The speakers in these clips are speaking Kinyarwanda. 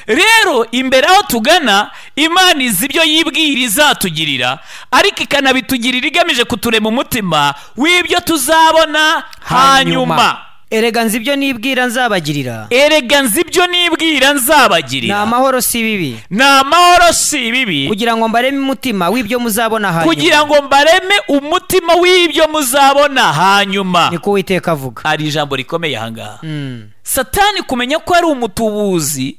rero imbere aho tugana Imana izi ibyo yibwira izatugirira, ariko ikanabitugirira igamije kuturema umutima w'ibyo tuzabona hanyuma. Erega nzi ibyo nibwira nzabagirira. Erega nzi ibyo nibwira nzabagirira. Ni amahoro si bibi. Ni amahoro si bibi. Kugira ngo mbareme umutima w'ibyo muzabona hanyuma. Kugira ngo mbareme umutima w'ibyo muzabona hanyuma. Niko Uwiteka avuga. Ari ijambo rikomeye ahangaha. Satani kumenya ko ari umutubuzi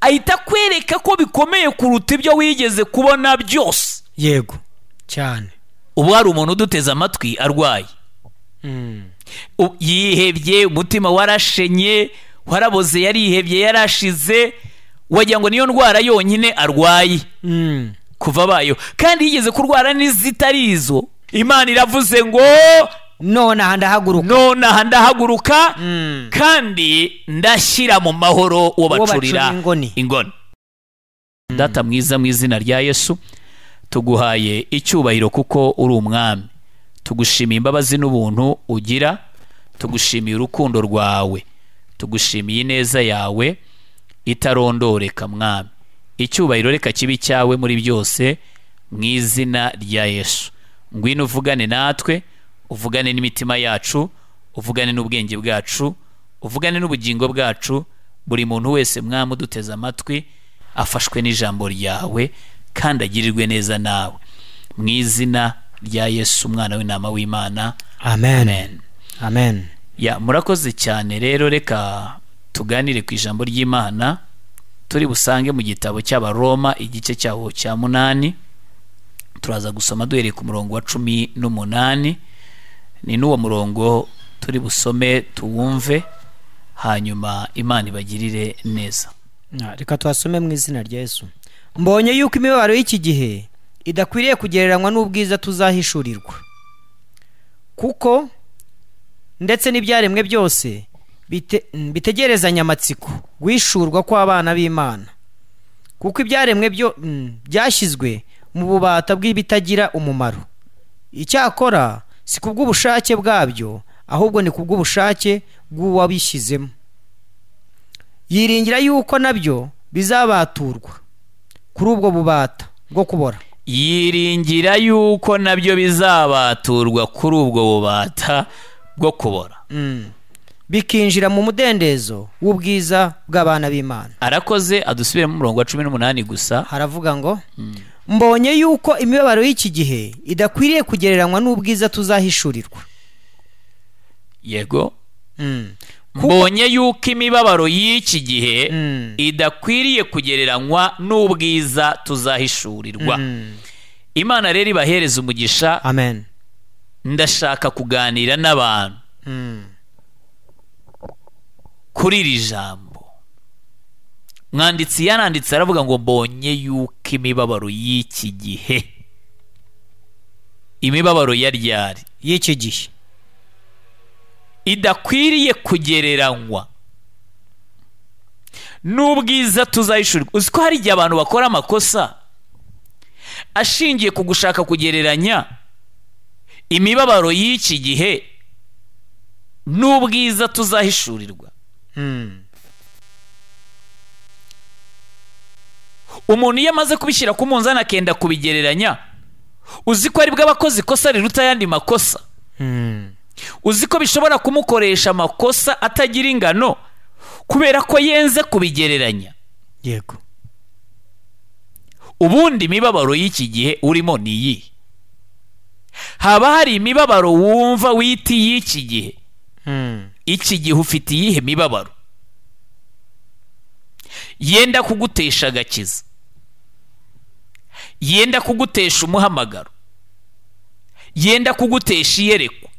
ahita kwereka ko bikomeye kuruta ibyo wigeze kubona byose. Yego cyane. Ubu hari umuntu uduteze amatwi arwaye, yihebye, umutima warashenye, waraboze, yarihebye, yarashize, wagira ngo niyo ndwara yonyine arwaye kuva bayo, kandi yigeze kurwara n'izitari izo. Imana iravuze ngo nonaha ndahaguruka kandi ndashyira mu mahoro uwo bacurira ingoni. Data mwiza, mu izina rya Yesu tuguhaye icyubahiro kuko uri umwami. Tugushimiye imbabazi n'ubuntu ugira, tugushimiye urukundo rwawe, tugushimiye ineza yawe itarondoreka mwami. Icyubahiro reka kibi cyawe muri byose, mu izina rya Yesu. Ngwino uvugane natwe, uvugane n'imitima yacu, uvugane n'ubwenge bwacu, uvugane n'ubugingo bwacu. Buri muntu wese mwami uduteze amatwi afashwe n'ijambo ryawe kandi agirirwe neza nawe, mu izina rya Yesu umwana w'intama w'Imana. Amen. Amen. Ya murakoze cyane. Rero reka tuganire ku ijambo ry'Imana turi busange mu gitabo cy'Abaroma igice cyaho cya 8. Turaza gusoma duhereye ku murongo wa 18. Ni n'uwo murongo turi busome tuwumve, hanyuma Imana ibagirire neza. Reka twasome mu izina rya Yesu. Mbonye yuko imibabaro y'iki gihe idakwiriye kugereranywa n'ubwiza tuzahishurirwa, kuko ndetse n'ibyaremwe byose bitegerezanya amatsiko guhishurwa kw'abana b'Imana. Kuko ibyaremwe byo byashyizwe mu bubata bw'ibitagira umumaro. Icyakora si kubw'ubushake bwabyo, ahubwo ni kubw'ubushake bw'uwabishyizemo. Yiringira yuko nabyo bizabaturwa kuri ubwo bubata bwo kubora. Yiringira yuko nabyo bizabaturwa kuri ubwo bubata bwo kubora, bikinjira mu mudendezo w'ubwiza bw'abana b'Imana. Arakoze. Adusubire mu murongo wa 18 gusa. Haravuga ngo mbonye yuko imibabaro y'iki gihe idakwiriye kugereranywa n'ubwiza tuzahishurirwa. Yego. Mbonye yuko imibabaro y'iki gihe idakwiriye kugereranywa n'ubwiza tuzahishurirwa. Imana rero ibahereza umugisha. Amen. Ndashaka kuganira n'abantu kuri iri jambo. Mwanditsi yananditse aravuga ngo mbonye yuko imibabaro y'iki gihe, imibabaro ya ryari y'iki gihe, idakwiriye kugereranywa n'ubwiza tuzahishurirwa. Uzi ko hari igihe abantu bakora amakosa ashingiye ku gushaka kugereranya imibabaro y'iki gihe n'ubwiza tuzahishurirwa. Umuntu iyo amaze kubishyira ku munzani akenda kubigereranya, uzi ko ari bwo abakoze ikosa riruta ayandi makosa. Uzi ko bishobora kumukoresha amakosa atagira ingano kubera ko yenze kubigereranya. Yego. Ubundi imibabaro y'iki gihe urimo ni iyi. Haba hari imibabaro wumva witi y'iki gihe. Iki gihe ufite iyihe mibabaro yenda kugutesha agakiza, yenda kugutesha umuhamagaro, yenda kugutesha iyerekwa,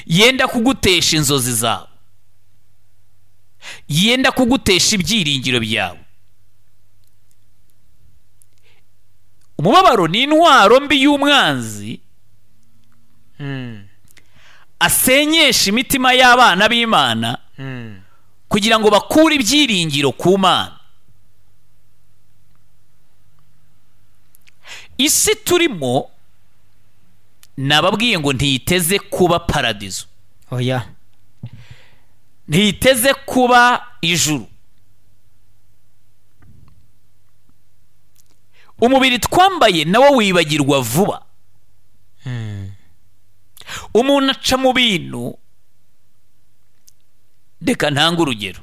yenda kugutesha inzozi zawe, yenda kugutesha ibyiringiro byawe? Umubabaro ni intwaro mbi y'umwanzi asenyesha imitima y'abana b'Imana kugira ngo bakure ibyiringiro ku Mana. Isi turimo nababwiye ngo ntiteze kuba paradizo. Oya. Ntiteze kuba ijuru. umubiri twambaye nawo wibagirwa vuba. Umuntu aca mu bintu, reka ntange urugero.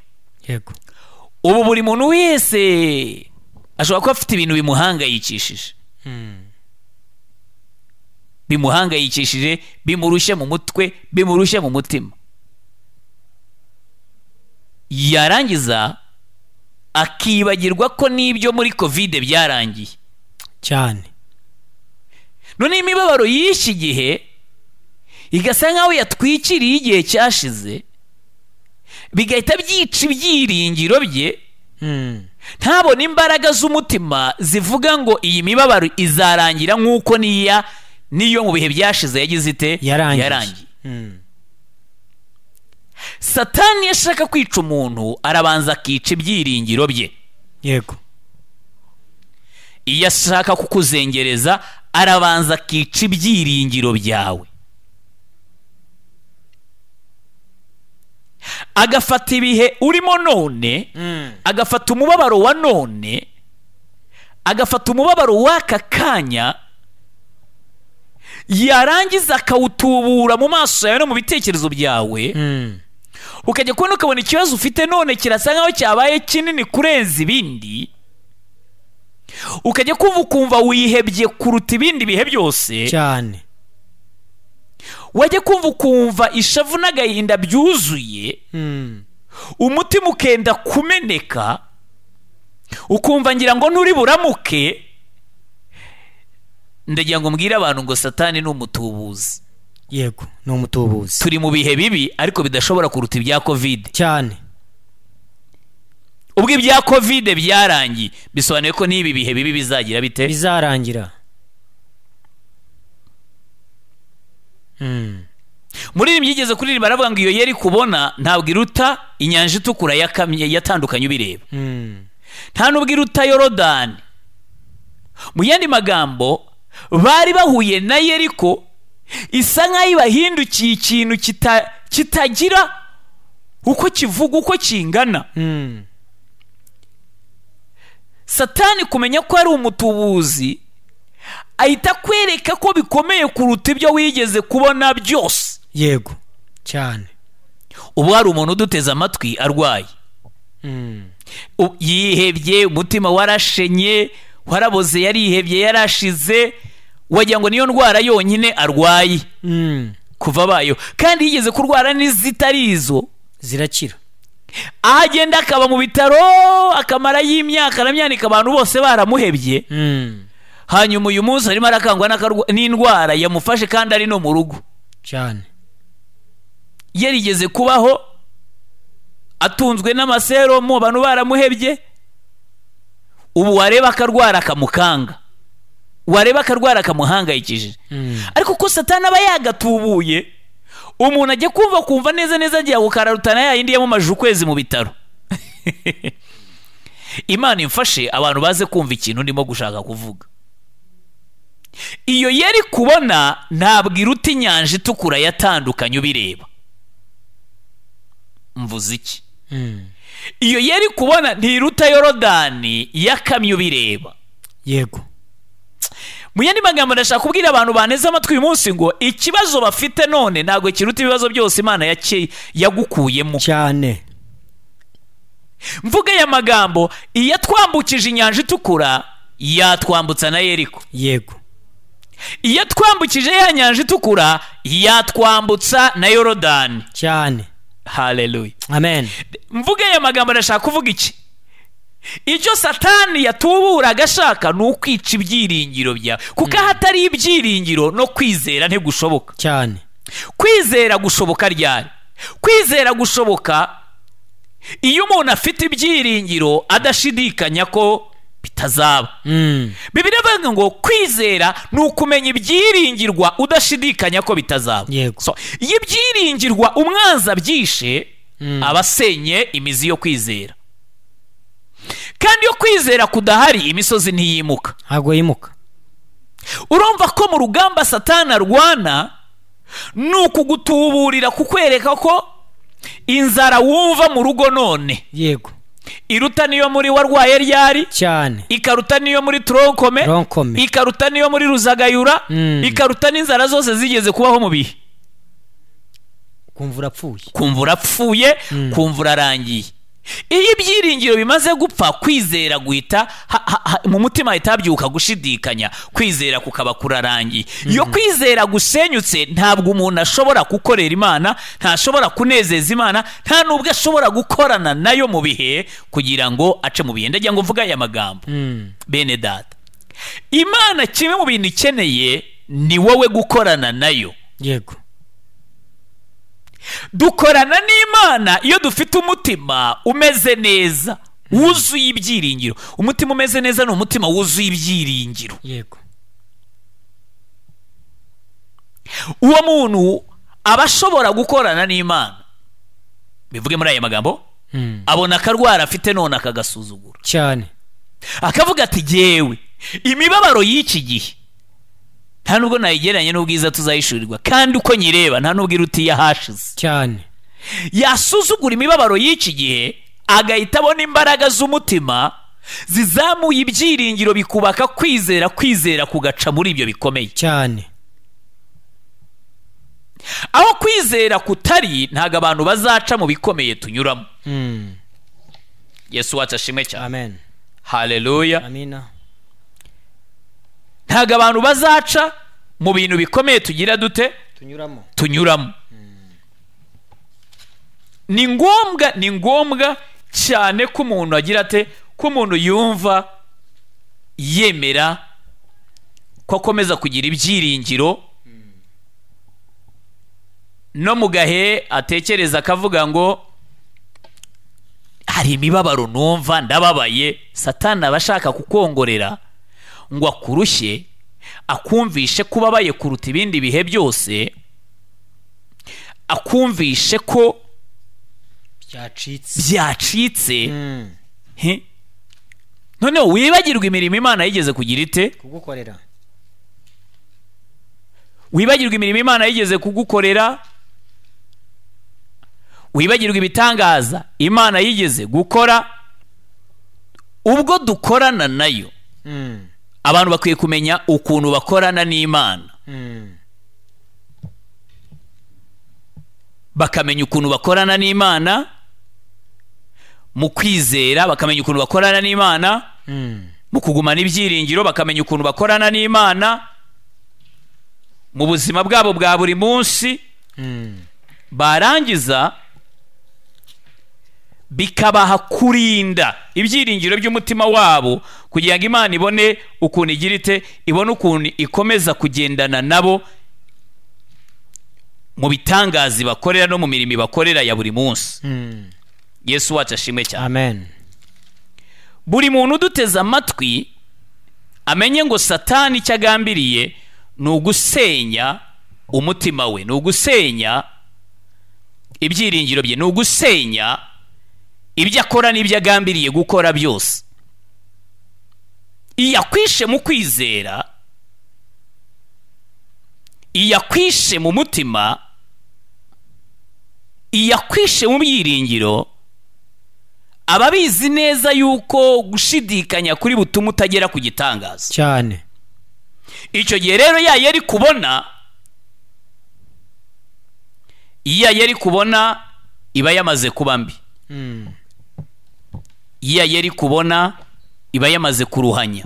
Yego. Ubu buri muntu wese ashobora kuba afite ibintu bimuhangayikishije, bimuhangayikishije, bimurushye mu mutwe, bimurushye mu mutima. Yarangiza akibagirwa ko n'ibyo muri covid byarangiye cyane. None imibabaro y'iki gihe igasa nkaho yatwikiriye igihe cyashize, bigahita byica ibyiringiro bye. Ntabone imbaraga z'umutima zivuga ngo iyi mibabaro izarangira nk'uko niyo mu bihe byashize yagize ite yarangiye. Satani yashaka kwica umuntu arabanza akica ibyiringiro bye. Yego. Iyo ashaka kukuzengereza arabanza akica ibyiringiro byawe, agafata ibihe urimo none, agafata umubabaro wa none, agafata umubabaro w'aka kanya, yarangiza akawutubura mu maso yawe no mu bitekerezo byawe. Ukajya kubona ukabona ikibazo ufite none kirasa nkaho cyabaye kinini kurenza ibindi, ukajya kumva wihebye kuruta ibindi bihe byose cyane. wajya kumva ishavu n'agahinda byuzuye, umutima ukenda kumeneka, ukumva ngira ngo nturi buramuke. Ndagira ngo mbwire abantu ngo Satani ni umutubuzi. Yego, ni umutubuzi. Turi mu bihe bibi ariko bidashobora kuruta ibya covid cyane. Ubwo ibya covid byarangiye bisobanuye ko n'ibi bihe bibi bizagira bite? Bizarangira. Muri ibi byigeze kuririmba baravuga ngo iyo yeri kubona ntabwo iruta inyanja itukura yakamye yatandukanye ubireba. Nta nubwo iruta Yorodani. Mu yandi magambo bari bahuye na Yeriko isa nkaho ibahindukiye ikintu kitagira uko kivuga uko kingana. Satani kumenya ko ari umutubuzi ahita kwereka ko bikomeye kuruta ibyo wigeze kubona byose. Yego cyane. Ubu hari umuntu uduteze amatwi arwaye, yihebye, umutima warashenye, waraboze, yarihebye, yarashize, wagira ngo niyo ndwara yonyine arwaye kuva bayo, kandi yigeze kurwara n'izitari izo zirakira. Agenda akaba mu bitaro akamara y'imyaka na myandika abantu bose baramuhebye. Hanyuma uyu munsi arimo arakangwa n'indwara yamufashe kandi ari no mu rugo cyane. Yarigeze kubaho atunzwe n'amaseromo abantu baramuhebye. Ubu wareba akarwara akamukanga, wareba akarwara akamuhangayikije. Ariko ko Satani aba yagatubuye, umuntu ajya kumva neza agiye gukararutana yayindi yamumajije ukwezi mu bitaro. Imana imfashe abantu baze kumva ikintu ndimo gushaka kuvuga. Iyo yari kubona ntabwo iruta inyanja itukura yatandukanye ubireba. Mvuze iki? Iyo yari kubona ntiruta Yorodani yakamye ubireba. Yego. Mu yandi magambo ndashaka kubwira abantu baneze amatwi uyu munsi ngo ikibazo bafite none ntabwo kiruta ibibazo byose Imana yagukuyemo cyane. Mvuga ya magambo, iyo twambukije inyanja itukura yatwambutsa na Yeriko. Yego. Iyo twambukije ya nyanja itukura yatwambutsa na Yorodani cyane. Hallelujah. Amen. Mvuga ya magambo ndashaka kuvuga iki? Icyo Satani yatubura agashaka ni ukwica ibyiringiro byawe, kuko hatari ibyiringiro no kwizera ntigushoboka cyane. Kwizera gushoboka ryari? Kwizera gushoboka iyo umuntu afite ibyiringiro adashidikanya ko bitazaba. Bibiliya ivuga ngo kwizera ni ukumenya ibyiringirwa udashidikanya ko bitazaba. Yego. Iyo ibyiringirwa umwanzi abyishe abasenye imizi yo kwizera. Kandi yo kwizera kudahari imisozi ntiyimuka. Ntabwo yimuka. Urumva ko mu rugamba Satani arwana ni ukugutuburira kukwereka ko inzara wumva mu rugo none. Yego. iruta niyo muri warwaye ryari cyane, ikaruta niyo muri tronkome, ikaruta niyo muri ruzagayura, ikaruta n'inzara zose zigeze kubaho mu bihe. kumva urapfuye, kumva urarangiye. Iyo ibyiringiro bimaze gupfa, kwizera guhita mu mutima hahita habyuka gushidikanya, kwizera kukaba kurarangiye. Iyo kwizera gusenyutse, ntabwo umuntu ashobora gukorera Imana, ntashobora kunezeza Imana, nta nubwo ashobora gukorana nayo mu bihe kugira ngo ace mu bihe. Ndagira ngo mvuga aya magambo, bene data, Imana kimwe mu bintu ikeneye ni wowe gukorana nayo. Yego, dukorana n'Imana iyo dufite umutima umeze neza, wuzuye ibyiringiro. Umutima umeze neza ni umutima wuzuye ibyiringiro. Yego, uwo muntu aba ashobora gukorana n'Imana. Bivuge muri aya magambo, abona akarwara afite none akagasuzugura cyane, akavuga ati yewe imibabaro y'iki gihe nta nubwo nayigereranya n'ubwiza tuzahishurirwa, kandi uko nyireba nta nubwo irutiye ahashize cyane. Yasuzugura imibabaro y'iki gihe, agahita abona imbaraga z'umutima zizamuye ibyiringiro, bikubaka kwizera, kwizera kugaca muri ibyo bikomeye cyane. aho kwizera kutari, ntago abantu bazaca mu bikomeye tunyuramo. Yesu wacu ashimwe cyane. Amen. Haleluya. Amina. Ntago abantu bazaca mu bintu bikomeye tugira dute tunyuramo. Ni ngombwa cyane ko umuntu agira ate, ko umuntu yumva yemera ko akomeza kugira ibyiringiro, no mu gahe atekereza akavuga ngo hari imibabaro numva ndababaye. Satani aba ashaka kukongorera ngo akurushye, akumvishe ko ubabaye kuruta ibindi bihe byose, akumvishe ko byacitse. Noneho wibagirwa imirimo Imana yigeze kugira ite kugukorera, wibagirwa imirimo Imana yigeze kugukorera, wibagirwa ibitangaza Imana yigeze gukora. Ubwo dukorana nayo, abantu bakwiye kumenya ukuntu bakorana n'Imana, bakamenya ukuntu bakorana n'Imana mu kwizera, bakamenya ukuntu bakorana n'Imana mu kugumana ibyiringiro, bakamenya ukuntu bakorana n'Imana mu buzima bwabo bwa buri munsi. Barangiza bikabaha kurinda ibyiringiro by'umutima wabo, kugira ngo Imana ibone ukuntu igira ite, ibone ukuntu ikomeza kugendana nabo mu bitangazi bakorera no mu mirimo bakorera ya buri munsi. Yesu wacu ashimwe cyane. Amen. Buri muntu uduteze amatwi amenye ngo Satani icyo agambiriye ni ugusenya umutima we, ni ugusenya ibyiringiro bye, ni ugusenya ibyo akora n'ibyo agambiriye gukora byose. Iyo akwishe mu kwizera, iyo akwishe mu mutima, iyo akwishe mu byiringiro, aba abizi neza yuko gushidikanya kuri butuma utagera ku gitangaza cyane. Icyo gihe rero yari kubona, iyo yari kubona iba yamaze kuba mbi. Iyo yari kubona iba yamaze kuruhanya.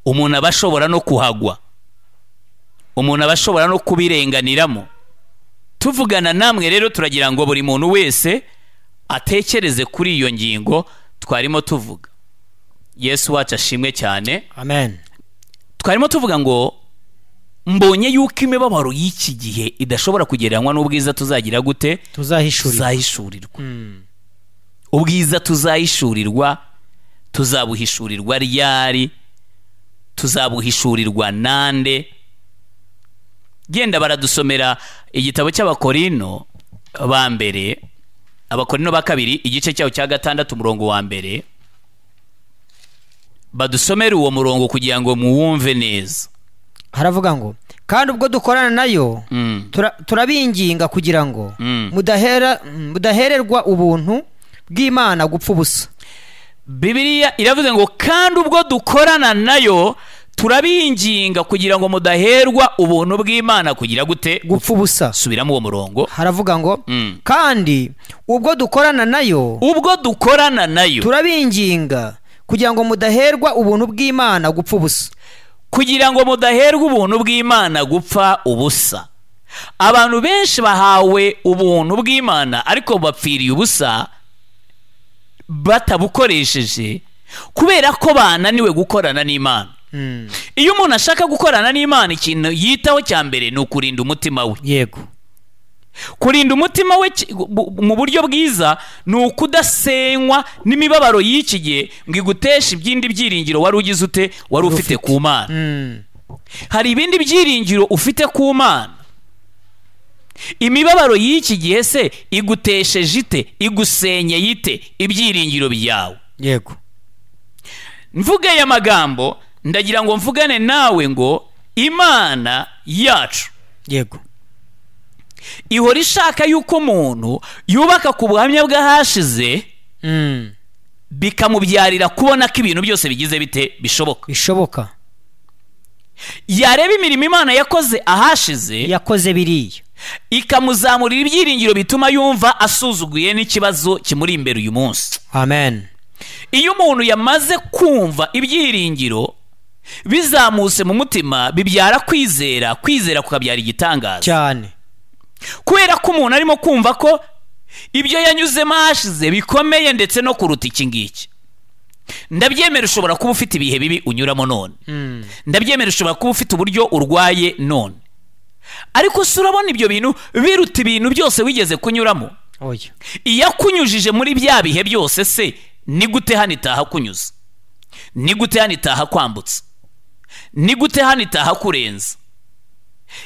Umuntu aba ashobora no kuhagwa, umuntu aba ashobora no kubirenganiramo. Tuvugana namwe rero turagira ngo buri muntu wese atekereze kuri iyo ngingo twarimo tuvuga. Yesu wacu ashimwe cyane. Amen. Twarimo tuvuga ngo mbonye yuko imibabaro y'iki gihe idashobora kugereranywa n'ubwiza tuzagira gute, tuzahishurirwa. Ubwiza tuzahishurirwa, tuzabuhishurirwa ryari, tuzabuhishurirwa nande? Genda baradusomera igitabo cy'Abakorino ba mbere, Abakorino ba kabiri igice cyaho cya 6 umurongo wa mbere. Badusomera uwo murongo kugira ngo muwumve neza. Haravuga ngo kandi ubwo dukorana nayo turabinginga kugira ngo mudahererwa ubuntu bw'Imana gupfa ubusa. Bibiliya iravuze ngo kandi ubwo dukorana nayo turabinginga kugira ngo mudaherwa ubuntu bw'Imana kugira gute gupfa ubusa. Subiramo uwo murongo. Haravuga ngo kandi ubwo dukorana nayo turabinginga kugira ngo mudaherwa ubuntu bw'Imana gupfa ubusa. Kugira ngo mudaherwa ubuntu bw'Imana gupfa ubusa. Abantu benshi bahawe ubuntu bw'Imana ariko bapfiriye ubusa batabukoresheje kubera ko bananiwe gukorana n'Imana. Iyo umuntu ashaka gukorana n'Imana ikintu yitaho cya mbere ni ukurinda umutima we. Yego. Kurinda umutima we mu buryo bwiza ni ukudasenywa n'imibabaro y'iki gihe ngo iguteshe ibyindi byiringiro wari ugize ute wari ufite ku Mana. Hari ibindi byiringiro ufite ku Mana. Imibabaro y'iki gihe se igutesheje ite igusenye yite ibyiringiro byawe. Yego. Mvuge ya magambo ndagira ngo mvugane nawe ngo Imana yacu. Yego. Ihora ishaka yuko umuntu yubaka ku buhamya bw'ahashize bikamubyarira kubona ko ibintu byose bigize bite bishoboka. Yareba imirimo Imana yakoze ahashize, yakoze biriya, ikamuzamurira ibyiringiro bituma yumva asuzuguye n'ikibazo kimuri imbere uyu munsi. Amen. Iyo umuntu yamaze kumva ibyiringiro bizamutse mu mutima bibyara kwizera kukabyara igitangaza cyane. Kubera ko umuntu arimo kumva ko ibyo yanyuzemo ahashize bikomeye ndetse no kuruta iki ngiki. Ndabyemera ushobora kuba ufite ibihe bibi unyuramo none. Ndabyemera ushobora kuba ufite uburyo urwaye none. Ariko surabona ibyo bintu biruta ibintu byose wigeze kunyuramo. Oya. Iyo kunyujije muri bya bihe byose se ni gute hano itaha kunyuza? Ni gute hano itaha kwambutsa? Ni gute hano itaha kurenza?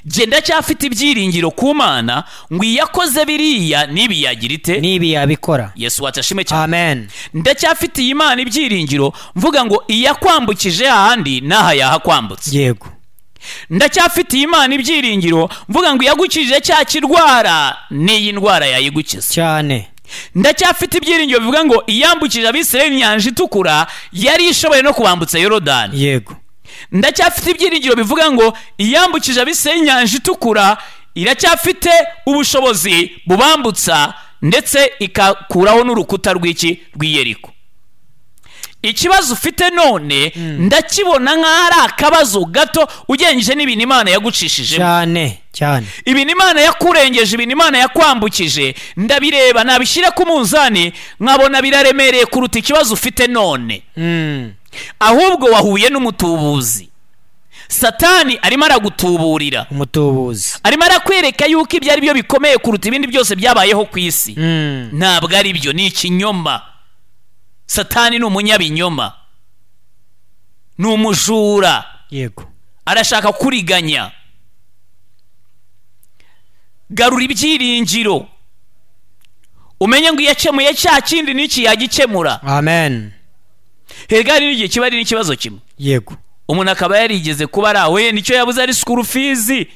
Genda cyafite ibyiringiro ku Mana ngo iyakoze biriya nibi yagira ite nibi yabikora. Yesu watashime cyane. Amen. Ndacyafite Imana ibyiringiro mvuga ngo iyakwambukije ahandi naha yahakwambutse. Yego. Ndacyafite Imana ibyiringiro mvuga ngo iyagukije cya kirwara n'iyi ndwara yayigukiza cyane. Ndacyafite ibyiringiro bivuga ngo iyambukije Abisirayeli inyanja itukura yari ishoboye no kubambutsa Yorodani. Yego. Ndacyafite ibyiringiro bivuga ngo iyambukije Abisirayeli inyanja itukura iracyafite ubushobozi bubambutsa ndetse ikakuraho n'urukuta rw'Iyeriko. Ikibazo ufite none ndakibona nk'ari akabazo gato ugenjeje n'ibintu Imana yagucishije cyane. Ibintu Imana yakurengeje, ibintu Imana yakwambukije ndabireba nabishyira ku munzani nkabona biraremereye kuruta ikibazo ufite none. Ahubwo wahuye n'umutubuzi. Satani arimo aragutuburira. Umutubuzi arimo arakwereka yuko ibyo ari byo bikomeye kuruta ibindi byose byabayeho ku isi. Ntabwo ari byo, ni ikinyoma. Satani ni umunyabinyoma, ni umujura. Yego. Arashaka kuriganya. Garura ibyiringiro umenye ngo yakemuye cya kindi n'iki yagikemura. Amen. Hegari n'igihe kiba ari n'ikibazo kimwe. Yego. Umuntu akaba yarigeze kuba arawe nicyo yabuze ari school fees,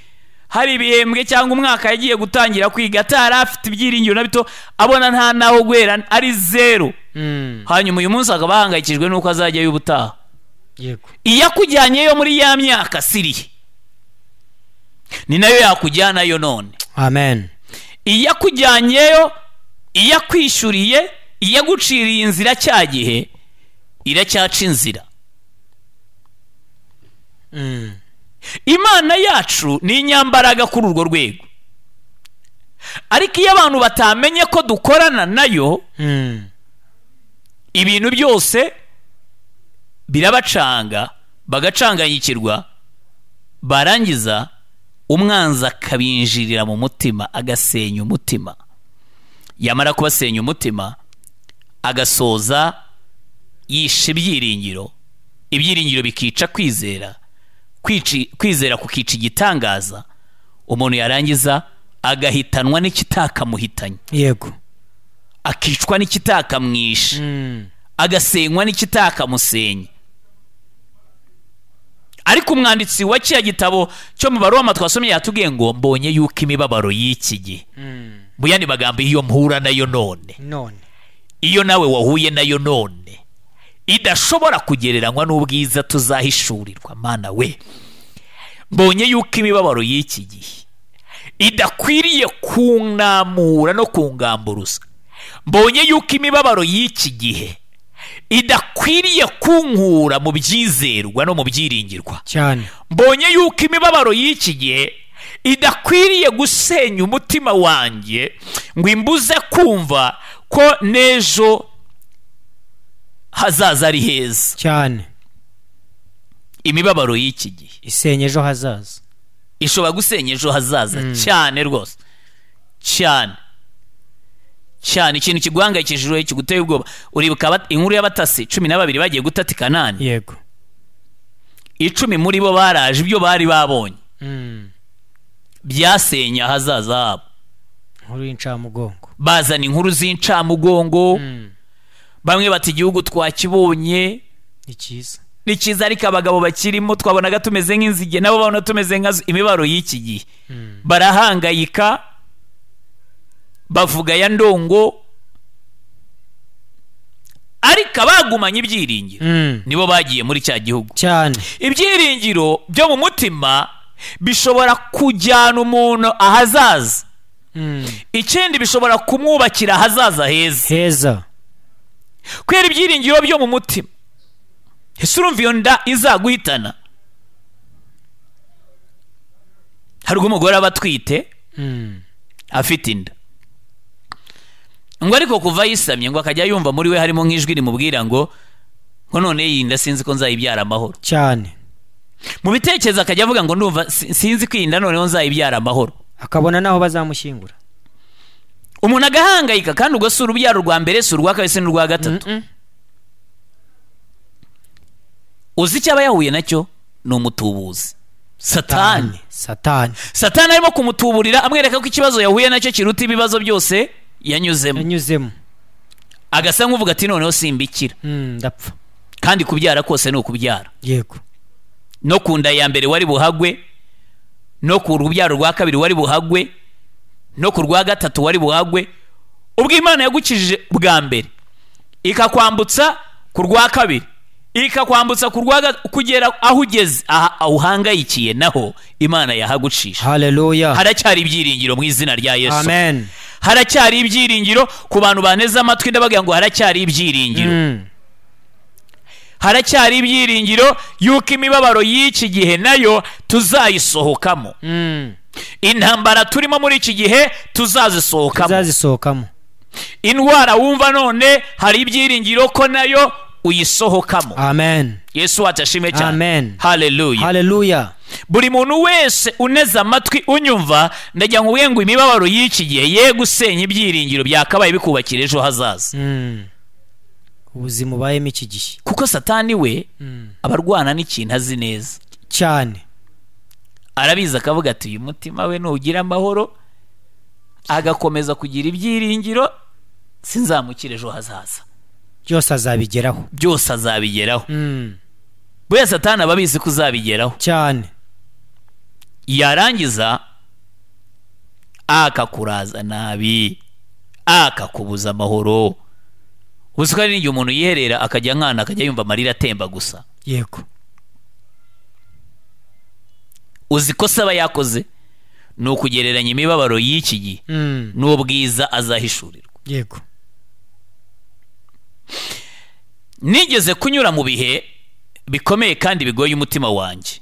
hari ibihembwe cyangwa umwaka yagiye gutangira kwiga atari afite ibyiringiro na bito abona nta naho gwera ari zero. Hanyuma uyu munsi akaba ahangayikijwe nuko azajya y'ubutaha. Yego. Iyakujyanyeyo muri ya myaka siriye ni nayo yakujyanayo none. Amen. Iyakujyanyeyo, iyakwishuriye, iyaguciriye inzira cya gihe iracyaca inzira. Imana yacu ni inyambaraga kuri urwo rwego. Ariko iyo abantu batamenye ko dukorana nayo ibintu byose birabacanga bagacanganyikirwa, barangiza umwanzi akabinjirira mu mutima agasenya umutima. Yamara kubasenya umutima agasoza yishe ibyiringiro bikica kwizera kukica igitangaza. Umuntu yarangiza agahitanwa n'ikitakamuhitanye. Yego. Akicwa n'ikitakamwishe, agasenywa n'ikitakamusenye. Ariko umwanditsi wa cya gitabo cyo mu Baroma twasomye yatubwiye ngo mbonye yuko imibabaro y'iki gihe, buyandi magambo iyo mpura nayo none iyo nawe wahuye nayo none idashobora kugereranywa n'ubwiza tuzahishurirwa. Mana we, mbonye yuko imibabaro y'iki gihe idakwiriye kunamura no kungamburuza. Mbonye yuko imibabaro y'iki gihe idakwiriye kunkura mu byizerwa no mu byiringirwa cyane. Mbonye yuko imibabaro y'iki gihe idakwiriye gusenya umutima wanjye ngo imbuze kumva ko n'ejo hazaza ari heza cyane. Imibabaro y'iki gihe isenya ejo hazaza, ishobora gusenya ejo hazaza cyane rwose, cyane cyane. Ikintu kiguhangayikishije kiguteye ubwoba, uribuka inkuru y'abatasi 12 bagiye gutata Kanani? Yego. 10 muri bo baraje ibyo bari babonye byasenya hazaza habo. Inkuru y'incamugongo, bazana inkuru z'incamugongo. Bamwe bati igihugu twakibonye ni cyiza ariko abagabo bakirimo twabonaga tumeze nk'inzige, nabo babona tumeze nka imibabaro y'iki gihe. Barahangayika, bavuga ya ndongo, ariko bagumanye ibyiringiro. Nibo bagiye muri cya gihugu cyane. Ibyiringiro byo mu mutima bishobora kujyana umuntu ahazaza. Ikindi bishobora kumwubakira ahazaza heza. Kwera ibyiringiro byo mu mutima, ese urumva iyo nda izaguhitana? Hari umugore aba atwite afite inda, ngo ariko kuva yisamye ngo akajya yumva muri we harimo nk'ijwi rimubwira ngo none iyi nda sinzi ko nzayibyara amahoro cyane. Mu bitekerezo akajya avuga ngo ndumva sinzi ko iyi nda noneho nzayibyara amahoro, akabona naho bazamushyingura. Umuntu agahangayika, kandi ubwo si urubyaro rwa mbere, si urwa kabiri, si n'urwa gatatu. Uzi icyo aba yahuye nacyo? Ni umutubuzi, Satani. Arimo kumutuburira amwereka ko ikibazo yahuye nacyo kiruta ibibazo byose yanyuzemo. Agasa nk'uvuga ati noneho simbikira, ndapfa. Kandi kubyara kose ni ukubyara. Yego. No ku nda ya mbere wari buhagwe, no ku rubyaro rwa kabiri wari buhagwe, no ku rwa gatatu wari buhagwe. Ubwo Imana yagukijije bwa mbere ikakwambutsa ku rwa kabiri, ikakwambutsa ku rwa kugera aho ugeze aha uhangayikiye, naho Imana yahagucisha. Haleluya. Haracyari ibyiringiro mu izina rya Yesu. Amen. Haracyari ibyiringiro ku bantu baneze amatwi, ndabagira ngo haracyari ibyiringiro. Haracyari ibyiringiro yuko imibabaro y'iki gihe nayo tuzayisohokamo. Intambara turimo muri iki gihe tuzazisohokamo. Indwara wumva none hari ibyiringiro ko nayo uyisohokamo. Amen. Yesu atashime cyane. Amen. Haleluya. Buri muntu wese uneze amatwi unyumva, ndajya nkubwiye ngo imibabaro y'iki gihe ye gusenya ibyiringiro byakabaye bikubakira ejo hazaza. Ubuzima ubayemo iki gihe, kuko Satani we abarwana n'ikintu azi neza cyane. Arabiza akavuga ati uyu mutima we nugira amahoro, agakomeza kugira ibyiringiro, sinzamukira ejo hazaza. Byose azabigeraho. Buriya Satani aba abizi ko uzabigeraho cyane. Yarangiza akakuraza nabi, akakubuza amahoro. Uziko n'igihe umuntu yiherera akajya nkana, akajya yumva amarira atemba gusa. Yego. Uzi ko saba yakoze ni ukugereranya imibabaro y'iki gihe n'ubwiza azahishurirwa. Yego. Nigeze kunyura mu bihe bikomeye kandi bigoye umutima wanjye.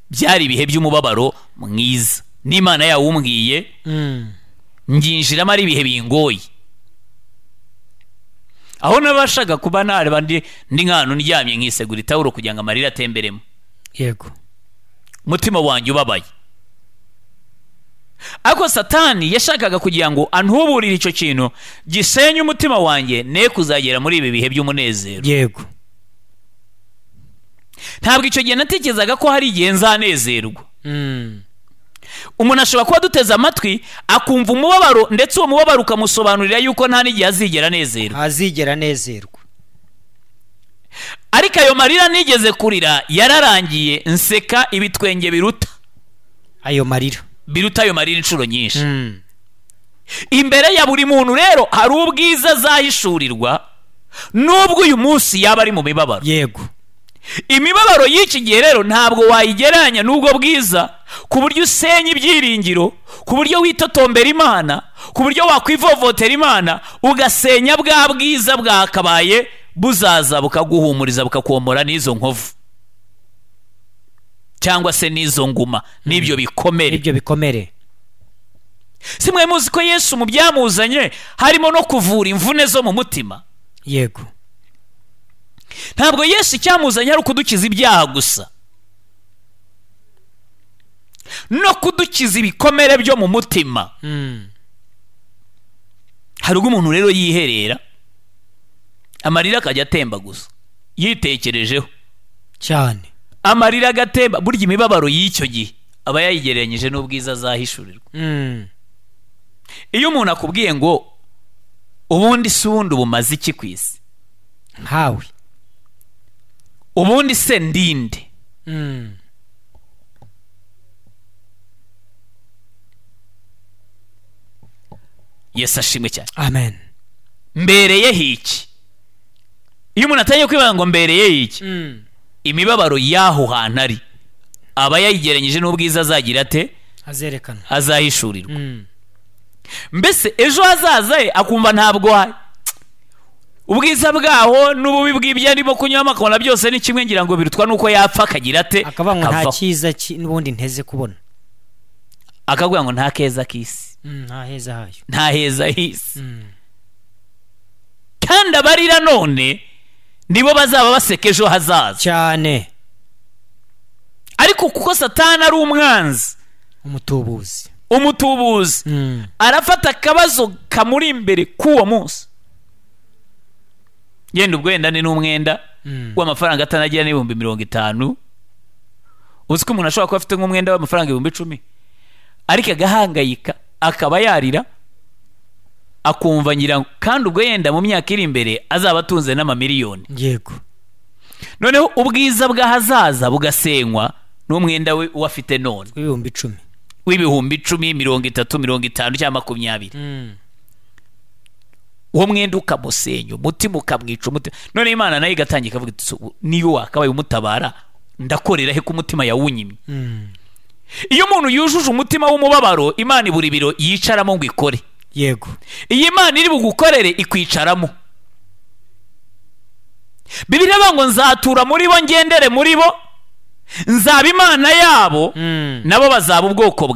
Byari ibihe by'umubabaro mwiza, n'Imana yawe umbwiye nginjiramo ari ibihe bingoye, aho nabashaga kuba nareba ndi nk'ahantu ndyamye nkisegura itawuro kugira ngo amarira atemberemo. Yego. Umutima wanjye ubabaye. Ariko Satani yashakaga kugira ngo antuburire icyo kintu gisenye umutima wanjye, ne kuzagera muri ibi bihe by'umunezero. Yego. Ntabwo icyo gihe natekerezaga ko hari igihe nzanezerwa. Umuntu ashobora kuba duteze amatwi akumva umubabaro, ndetse uwo mubabaro ukamusobanurira yuko nta n'igihe azigera anezerwa. Ariko ayo marira nigeze kurira yararangiye, nseka ibitwenge biruta ayo marira inshuro nyinshi. imbere ya buri muntu rero hari ubwiza azahishurirwa nubwo uyu munsi yaba ari mu mibabaro. Yego, imibabaro y'iki gihe rero ntabwo wayigereranya n'ubwo bwiza, ku buryo usenya ibyiringiro, ku buryo witotombera Imana, ku buryo wakwivovotera Imana ugasenya bwa bwiza bwakabaye buzaza bukaguhumuriza bukakomora n'izo nkovu cyangwa se n'izo nguma n'ibyo bikomere. Simwe muzi ko Yesu mu byamuzanye harimo no kuvura imvune zo mu mutima? Yego, ntabwo Yesu icyamuzanye ari ukudukiza ibyaha gusa, no kudukiza ibikomere byo mu mutima. Hari ubwo umuntu rero yiherera amarira akajya atemba gusa yitekerejeho cyane, amarira agatemba. Burya imibabaro y'icyo gihe aba yayigereranyije n'ubwiza azahishurirwa. Iyo umuntu akubwiye ngo ubundi se ubundi bumaze iki ku isi, nkawe ubundi se ndinde, Yesu ashimwe cyane. Amen. Mbereye hiki? Iyo umuntu atangiye kwibaza ngo mbereye hiki, imibabaro y'aho hantu ari aba yayigeranyije n'ubwiza azagira ate, azerekana, azahishurirwa. Mbese ejo hazaza he akumva ntabwo ubwiza bwaho n'ububi bw'ibyo arimo kunyuramo akabona byose ni kimwe, ngira ngo birutwa nuko yapfa akagira ate, akavuga ngo nta cyiza n'ubundi nteze kubona, akavuga ngo nta keza k'isi, nta heza hayo, nta heza h'isi. Kandi abarira none nibo bazaba baseka ejo hazaza cyane. Ariko kuko Satani ari umwanzi, umutubuzi, arafata akabazo kamuri imbere k'uwo munsi, yenda ubwo wenda ni n'umwenda w'amafaranga atanagira n'ibihumbi 50. Uzi ko umuntu ashobora kuba afite nk'umwenda w'amafaranga 10,000 ariko agahangayika akaba yarira akumva ngira, kandi ubwo yenda mu myaka iri imbere azaba atunze n'amamiliyoni. Yego, noneho ubwiza bw'ahazaza bugasenywa n'umwenda we uwafite none w'ibihumbi 10, 30, 50 cyangwa 20. Uwo mwenda ukamusenya umutima, ukamwica umutima. None Imana nayo igatangira ikavuga iti niyo wakabaye umutabara ndakorera he ku mutima yawunyimye. Iyo umuntu yujuje umutima w'umubabaro, Imana ibura ibiro yicaramo ngo ikore. Yego, iyi Imana iri bugukorere ikwicaramo. Bibiliya ivuga ngo nzatura muri bo, ngendere muri bo, nzaba Imana yabo, nabo bazaba ubwoko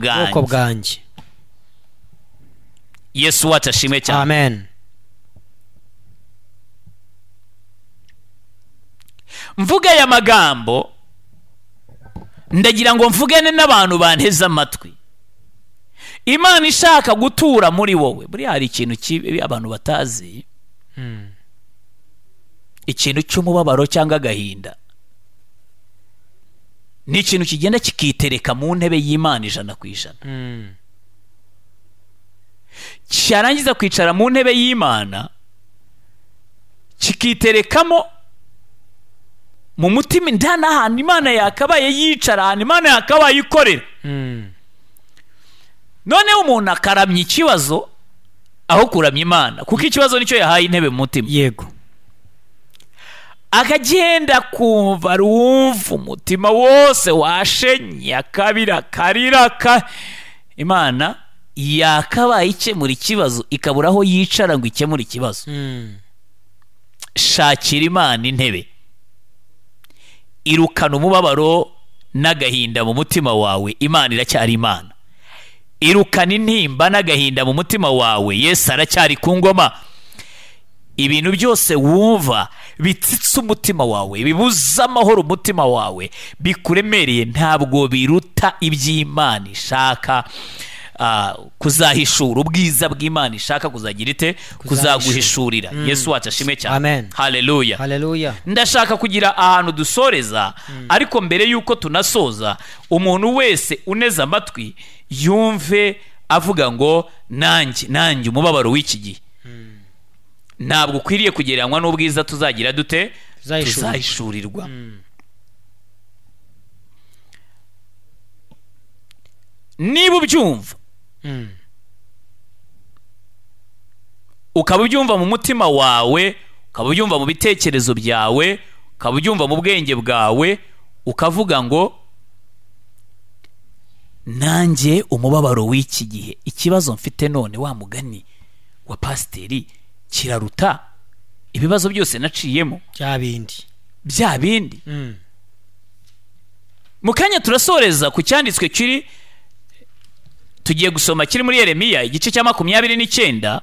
bwanjye. Yesu wacu ashimwe cyane. Amen. Mvuga aya magambo ndagira ngo mvugane n'abantu banteze amatwi. Imana ishaka gutura muri wowe. Buri hari ikintu kibi abantu batazi, ikintu cy'umubabaro cyangwa agahinda ni ikintu kigenda kikitereka mu ntebe y'Imana 100%. Cyarangiza kwicara mu ntebe y'Imana kikiterekamo mu mutima ndana ahantu Imana yakabaye yicara, ahantu Imana yakabaye ikorera. Noneho umuntu akaramya ikibazo aho kuramya Imana, kuko ikibazo nicyo yahaye intebe mu mutima. Yego, akagenda kumva rumva umutima wose washenye, akabira karira Imana yakabaye ikemura ikibazo ikabura aho yicara ngo ikemure ikibazo. Shakira Imana intebe, irukana umubabaro n'agahinda mu mutima wawe. Imana iracyari Imana. Irukana intimba n'agahinda mu mutima wawe. Yesu aracyari ku ngoma. Ibintu byose wumva bitsitse umutima wawe, bibuza amahoro umutima wawe, bikuremereye, ntabwo biruta iby'Imana ishaka kuzahishura. Ubwiza bw'Imana ishaka kuzagira ite, kuzaguhishurira. Yesu wacu ashimwe cyane. Amen. Haleluya. Haleluya. Ndashaka kugira ahantu dusoreza, ariko mbere yuko tunasoza, umuntu wese uneze amatwi yumve avuga ngo nanjye umubabaro w'iki gihe ntabwo ukwiriye kugereranywa n'ubwiza tuzagira dute, tuzahishurirwa. Niba ubyumva ukaba ubyumva mu mutima wawe, ukaba ubyumva mu bitekerezo byawe, ukaba ubyumva mu bwenge bwawe, ukavuga ngo nanjye umubabaro w'iki gihe, ikibazo mfite none, wa mugani wa pasiteri, kiraruta ibibazo byose naciyemo bya bindi. Mu kanya turasoreza ku cyanditswe kiri tugiye gusoma kiri muri Yeremiya igice cya 29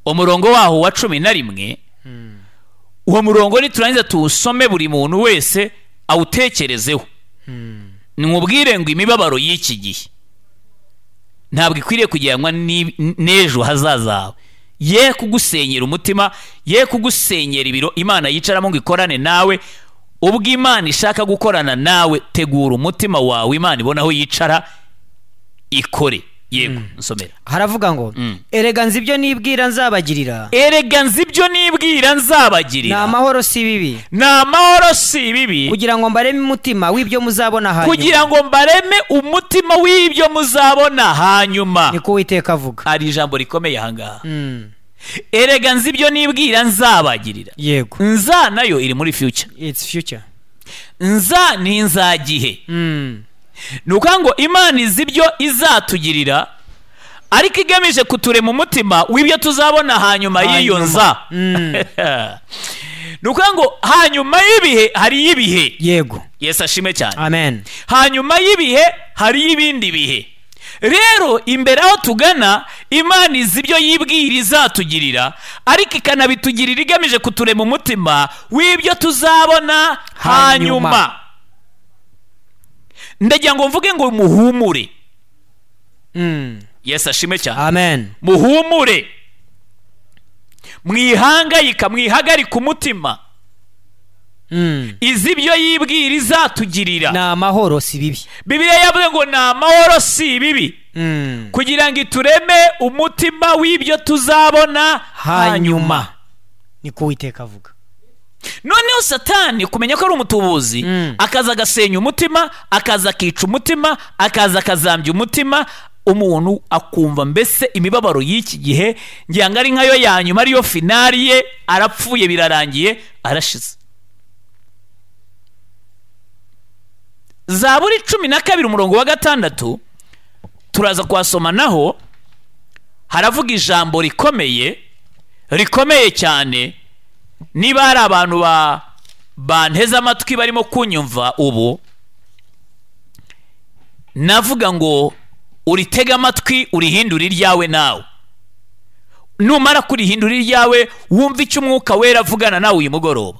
umurongo waho wa 11. Uwo murongo niturangiza tuwusome buri muntu wese awutekerezeho. Nimubwire ngo imibabaro y'iki gihe ntabwo ikwiriye kugiranwa n'ejo hazaza, ye kugusenyera umutima, ye kugusenyera ibiro Imana yicaramo ngo ikorane nawe. Ubwo Imana ishaka gukorana nawe, tegura umutima wawe, Imana ibona aho yicara ikore. Yego, nsomera. Haravuga ngo erega nzi ibyo nibwira nzabagirira, erega nzi ibyo nibwira nzabagirira, na mahoro si bibi, na mahoro si bibi, kugira ngo mbareme umutima w'ibyo muzabona hanyuma, kugira ngo mbareme umutima w'ibyo muzabona hanyuma. Niko Uwiteka avuga. Ari ijambo rikomeye ahangaha. Erega nzi ibyo nibwira nzabagirira. Yego, nza nayo iri muri future. It's future. Nza ni nzagihe. Nuko ngo Imana izi ibyo izatugirira, ariko igamije kuturema umutima w'ibyo tuzabona hanyuma y'iyo nza. Nuko ngo hanyuma y'ibihe hari ibihe. Yego, Yesu ashime cyane. Amen. Hanyuma y'ibihe hari ibindi bihe. Rero imbere aho tugana, Imana izi ibyo yibwira izatugirira, ariko ikanabitugirira igamije kuturema umutima w'ibyo tuzabona hanyuma. Ndagira ngo mvuge ngo muhumure. Yesu ashime cyane. Amen. Muhumure, mwihangayika, mwihagarika umutima. Izi ibyo yibwira izatugirira, na mahoro si bibi. Bibiliya yavuze ngo na mahoro si bibi, kugira ngo itureme umutima w'ibyo tuzabona hanyuma. Niko Uwiteka avuga. Noneho Satani kumenya ko ari umutubuzi, akaza agasenya umutima, akaza akica umutima, akaza akazambya umutima, umuntu akumva mbese imibabaro y'iki gihe ngira ngo ari nkayo ya nyuma, ariyo finali ye, arapfuye, birarangiye, arashize. Zaburi 12 umurongo wa 6 turaza kuhasoma, naho haravuga ijambo rikomeye cyane. Niba hari abantu banteze amatwi barimo kunyumva ubu, navuga ngo uritega amatwi, urihindura iryawe nawe. Numara kurihindura iryawe, wumva icyo Umwuka Wera avugana nawe uyu mugoroba.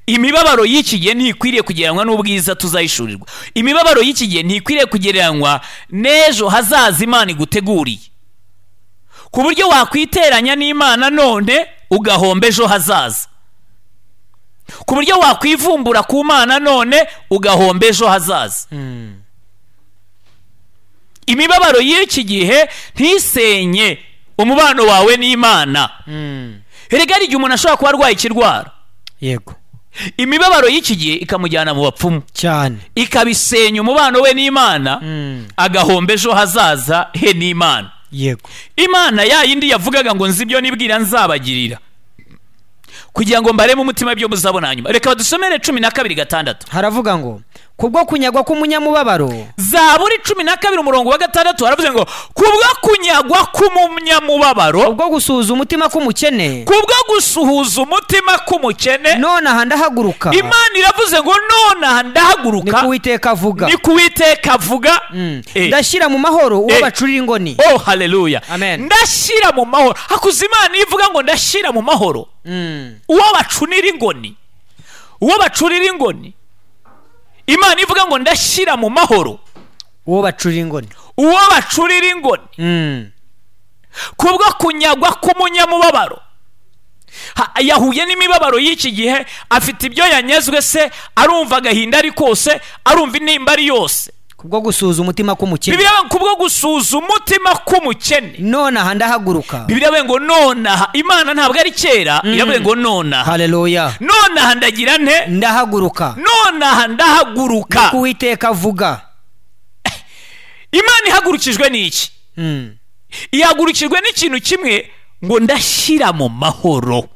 Imibabaro y'iki gihe ntikwiriye kugereranywa n'ubwiza tuzayishurirwa. Imibabaro y'iki gihe ntikwiriye kugereranywa n'ejo hazaza Imana iguteguriye, ku buryo wakwiteranya n'Imana none ugahomba ejo hazaza, ku buryo wakwivumbura ku Mana none ugahomba ejo hazaza. Imibabaro y'iki gihe ntisenye umubano wawe n'Imana. Erega ari igihe umuntu ashobora kuba arwaye ikirwara. Yego, imibabaro y'iki gihe ikamujyana mu bapfumu cyane, ikabisenya umubano we n'Imana, agahomba ejo hazaza he n'Imana. Yego, Imana ya yindi yavugaga ngo nzi ibyo nibwira nzabagirira, kugira ngo mbareme umutima ibyo muzabona hanyuma. Reka badusomere 12:6. Haravuga ngo kubwo kunyagwa k'umunyamubabaro. Zaburi 12 umurongo wa 6 haravuze ngo kubwo kunyagwa k'umunyamubabaro, kubwo gusuhuza umutima k'umukene, kubwo gusuhuza umutima k'umukene, none aha ndahaguruka. Imana iravuze ngo none aha ndahaguruka. Ni Uwiteka avuga. Ni Uwiteka avuga. Ndashyira mu mahoro uwo bacurira ingoni. Oh haleluya. Amen. Ndashyira mu mahoro. Hakuza Imana ivuga ngo ndashyira mu mahoro uwo bacunira ingoni, uwo bacurira ingoni. Imana ivuga ngo ndashyira mu mahoro uwo bacurira ingoni, uwo bacurira ingoni. Kubwo kunyagwa k'umunyamubabaro. Yahuye n'imibabaro y'iki gihe, afite ibyo yanyazwe se, arumva agahinda ari kose, arumva intimba ari yose. Kubwo gusuhuza umutima k'umukene. Bibiliya kubwo gusuhuza umutima k'umukene, none aha ndahaguruka. Bibiliya ngo none aha. Imana ntabwo ari kera, iravuga ngo none aha. Haleluya. None aha ndagira nte? Ndahaguruka. None aha ndahaguruka. Uwiteka avuga. Imana ihagurukijwe n'iki? ihagurukirwe n'ikintu kimwe ngo ndashyira mu mahoro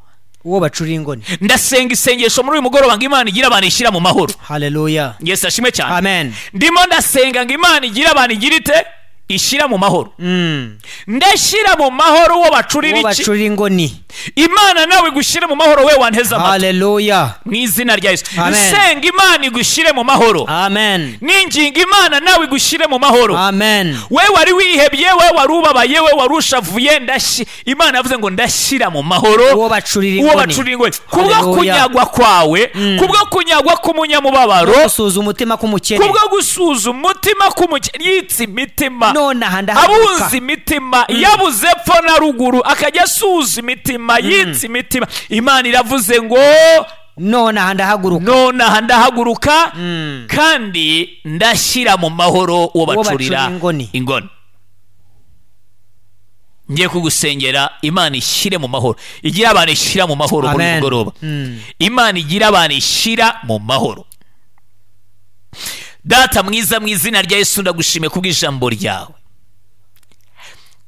uwo bacurira ingoni. Ndasenga isengesho muri uyu mugoroba ngo Imana igira abantu ishyira mu mahoro. Haleluya. Yesu ashimwe cyane. Amen. Ndimo ndasenga ngo Imana igira abantu igira ite ishyira mu mahoro. Ndashyira mu mahoro uwo bacurira ingoni. Imana nawe igushyire mu mahoro, we wanteze amatwi. Haleluya. Mu izina rya Yesu. Nsenga Imana igushyire mu mahoro. Amen. Ninginga Imana nawe igushyire mu mahoro. Amen. We wari wihebye, we wari ubabaye, we wari ushavuye, Imana yavuze ngo ndashyira mu mahoro uwo bacurira ingoni. Kubwo kunyagwa kwawe, kubwo kunyagwa k'umunyamubabaro, gusuza umutima k'umukene, kubwo gusuza umutima k'umukene, yitsa imitima, nonaha ndahaguruka, abuze imitima, yabuze epfo na ruguru, akajya asuza imitima, yitsa imitima. Imana iravuze ngo nonaha ndahaguruka, kandi ndashyira mu mahoro uwo bacurira ingoni. Ngiye kugusengera Imana ishyire mu mahoro, igira abantu ishyira mu mahoro muri mugoroba. Imana igira abantu ishyira mu mahoro. Data mwiza, mu izina rya Yesu ndagushimiye kubw'ijambo ryawe.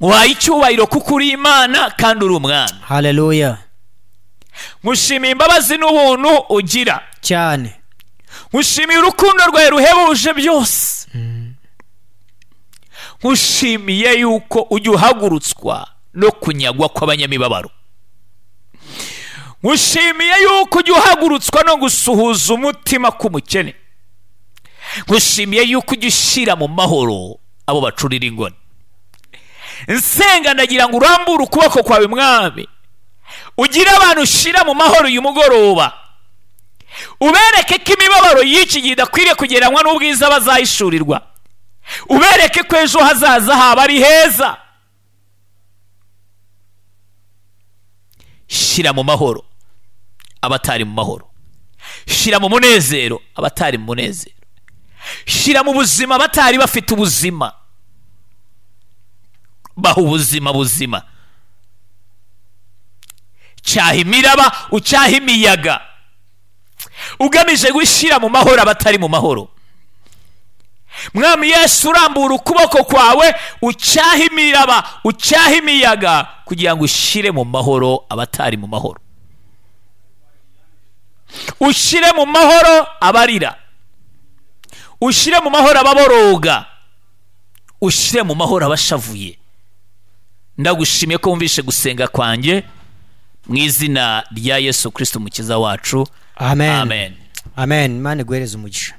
Nguhaye icyubahiro kuko uri Imana kandi uri umwami. Haleluya. Ngushimiye imbabazi n'ubuntu ugira cyane. Ngushimiye urukundo rwawe ruhebuje byose. Ngushimiye yuko ujya uhagurutswa no kunyagwa kw'abanyamibabaro. Ngushimiye yuko ujya uhagurutswa no gusuhuza umutima k'umukene. Ngushimiye yuko ujya ushyira mu mahoro abo bacurira ingoni. Nsenga ndagira ngo urambure ukuboko kwawe mwami, ugira abantu ushyira mu mahoro uyu mugoroba, ubereke ko imibabaro y'iki gihe idakwiriye kugereranywa n'ubwiza bazahishurirwa, ubereke ko ejo hazaza haba ari heza. Shyira mu mahoro abatari mu mahoro, shyira mu munezero abatari mu munezero, shyira mu buzima abatari bafite ubuzima, baha ubuzima buzima. Cyaha imiraba, ucyaha imiyaga, ugamije gushyira mu mahoro abatari mu mahoro. Mwami Yesu, urambura ukuboko kwawe, ucyaha imiraba, ucyaha imiyaga, kugira ngo ushyire mu mahoro abatari mu mahoro. Ushyire mu mahoro abarira, ushyire mu mahoro ababoroga, ushyire mu mahoro abashavuye. Ndagushimiye ko wumvishe gusenga kwanjye, mu izina rya Yesu Kristo umukiza wacu. Amen. Amen. Amen. Imana iguhereze umugisha.